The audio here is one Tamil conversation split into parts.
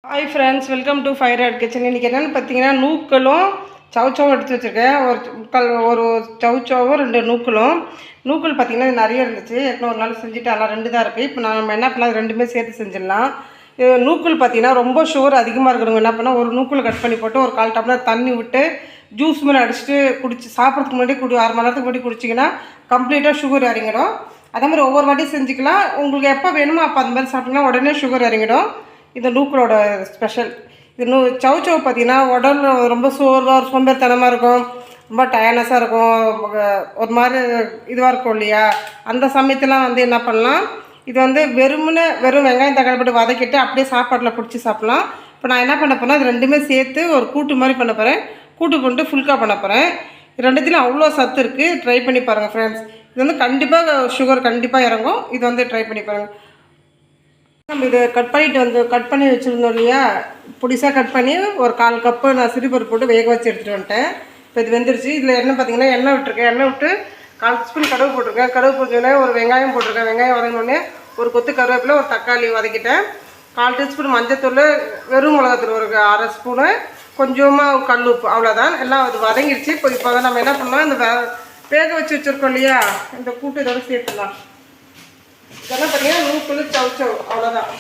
Hi friends, welcome to fire ad kitchen. இன்றைக்கி என்னென்னு பார்த்தீங்கன்னா, நூக்களும் சவுச்சவும் எடுத்து வச்சுருக்கேன். ஒரு சவுச்சவும் 2 நூக்கள் பார்த்திங்கன்னா இது நிறைய இருந்துச்சு. ஏற்கனவே ஒரு நாள் செஞ்சுட்டு அதெல்லாம் 2 தான் இருக்குது. இப்போ நம்ம என்ன பண்ணலாம், அது 2மே சேர்த்து செஞ்சிடலாம். நூக்கள் பார்த்திங்கன்னா ரொம்ப சுகர் அதிகமாக இருக்கிறவங்க என்ன பண்ணால் ஒரு நூக்கள் கட் பண்ணி போட்டு ஒரு 1/4 டம்ளர் தண்ணி விட்டு ஜூஸ் மாதிரி அடிச்சுட்டு சாப்பிட்றதுக்கு முன்னாடி 1/2 மணி நேரத்துக்கு முன்னாடி குடிச்சிங்கன்னா கம்ப்ளீட்டாக சுகர் இறங்கிடும். அதே மாதிரி ஒவ்வொரு வாட்டியும் செஞ்சுக்கலாம். உங்களுக்கு எப்போ வேணுமோ அப்போ அந்த மாதிரி சாப்பிட்டிங்கன்னா உடனே சுகர் இறங்கிடும். இந்த நூக்களோட ஸ்பெஷல் இது. சவுச்சவு பார்த்திங்கன்னா உடல் ரொம்ப சோர்வாக சோம்பேறித்தனமாக இருக்கும், ரொம்ப டயர்னஸாக இருக்கும், ஒரு மாதிரி இதுவாக இருக்கும் இல்லையா? அந்த சமயத்தெலாம் என்ன பண்ணலாம், இது வெறும் வெங்காயம் தக்காளி போட்டு வதக்கிட்டு அப்படியே சாப்பாட்டில் பிடிச்சி சாப்பிட்லாம். இப்போ நான் என்ன பண்ண போகிறேன், இது 2மே சேர்த்து ஒரு கூட்டு மாதிரி பண்ண போகிறேன். கூட்டு பண்ணிட்டு ஃபுல்கா பண்ண போகிறேன். 2த்துலையும் அவ்வளோ சத்து இருக்குது. ட்ரை பண்ணி பாருங்கள் ஃப்ரெண்ட்ஸ். இது கண்டிப்பாக சுகர் கண்டிப்பாக இறங்கும். இது ட்ரை பண்ணி பாருங்கள். நம்ம இதை கட் பண்ணி வச்சுருந்தோம் இல்லையா? புடிசாக கட் பண்ணி ஒரு 1/4 கப்பு நான் சிறுபருப்பு போட்டு வேக வச்சு எடுத்துகிட்டு வந்துட்டேன். இப்போ இது வெந்துருச்சு. இதில் பார்த்திங்கன்னா எண்ணெய் விட்டுருக்கேன். எண்ணெய் விட்டு 1/4 ஸ்பூன் கடுகு போட்டிருக்கேன். கடுகு போட்டோடனே ஒரு வெங்காயம் போட்டிருக்கேன். வெங்காயம் வதங்கினோடனே ஒரு கொத்து கருவேப்பிலை, ஒரு தக்காளி வதக்கிட்டேன். 1/4 டீஸ்பூன் மஞ்சத்தூள், வெறும் மிளகாத்தூள் ஒரு 1/2 ஸ்பூனு, கொஞ்சமாக கல் உப்பு, அவ்வளோதான். எல்லாம் அது வதங்கிடுச்சு. இப்போ நம்ம என்ன பண்ணலாம், இந்த வேக வச்சு வச்சுருக்கோம் இல்லையா, இந்த கூட்டு இதோட சேர்த்துலாம். இதெல்லாம் பார்த்திங்கன்னா நூக்கள் சவுச்சவு, அவ்வளோதான்.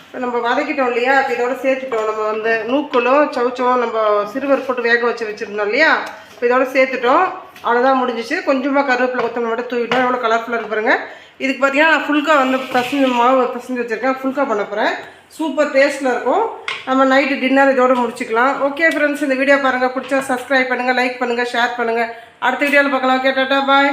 இப்போ நம்ம வதக்கிட்டோம் இல்லையா, இப்போ இதோட சேர்த்துட்டோம். நம்ம நூக்களும் சவுச்சவும் நம்ம சிறுபருப்பு போட்டு வேக வச்சுருந்தோம் இல்லையா, இப்போ இதோட சேர்த்துட்டோம். அவ்வளோதான், முடிஞ்சிச்சு. கொஞ்சமாக கருவேப்பிலை கொத்தமல்லி மட்டும் தூவிட்டோம். எவ்வளோ கலர்ஃபுல்லாக இருக்கு பாருங்கள். இதுக்கு பார்த்திங்கன்னா நான் ஃபுல்கா மாவு பசஞ்சு வச்சுருக்கேன். ஃபுல்கா பண்ண போகிறேன். சூப்பர் டேஸ்ட்டில் இருக்கும். நம்ம நைட்டு டின்னர் இதோடு முடிச்சுக்கலாம். ஓகே ஃப்ரெண்ட்ஸ், இந்த வீடியோ பாருங்கள். பிடிச்சா சப்ஸ்கிரைப் பண்ணுங்கள், லைக் பண்ணுங்கள், ஷேர் பண்ணுங்கள். அடுத்த வீடியோவில் பார்க்கலாம். ஓகே, டாடா, பாய்.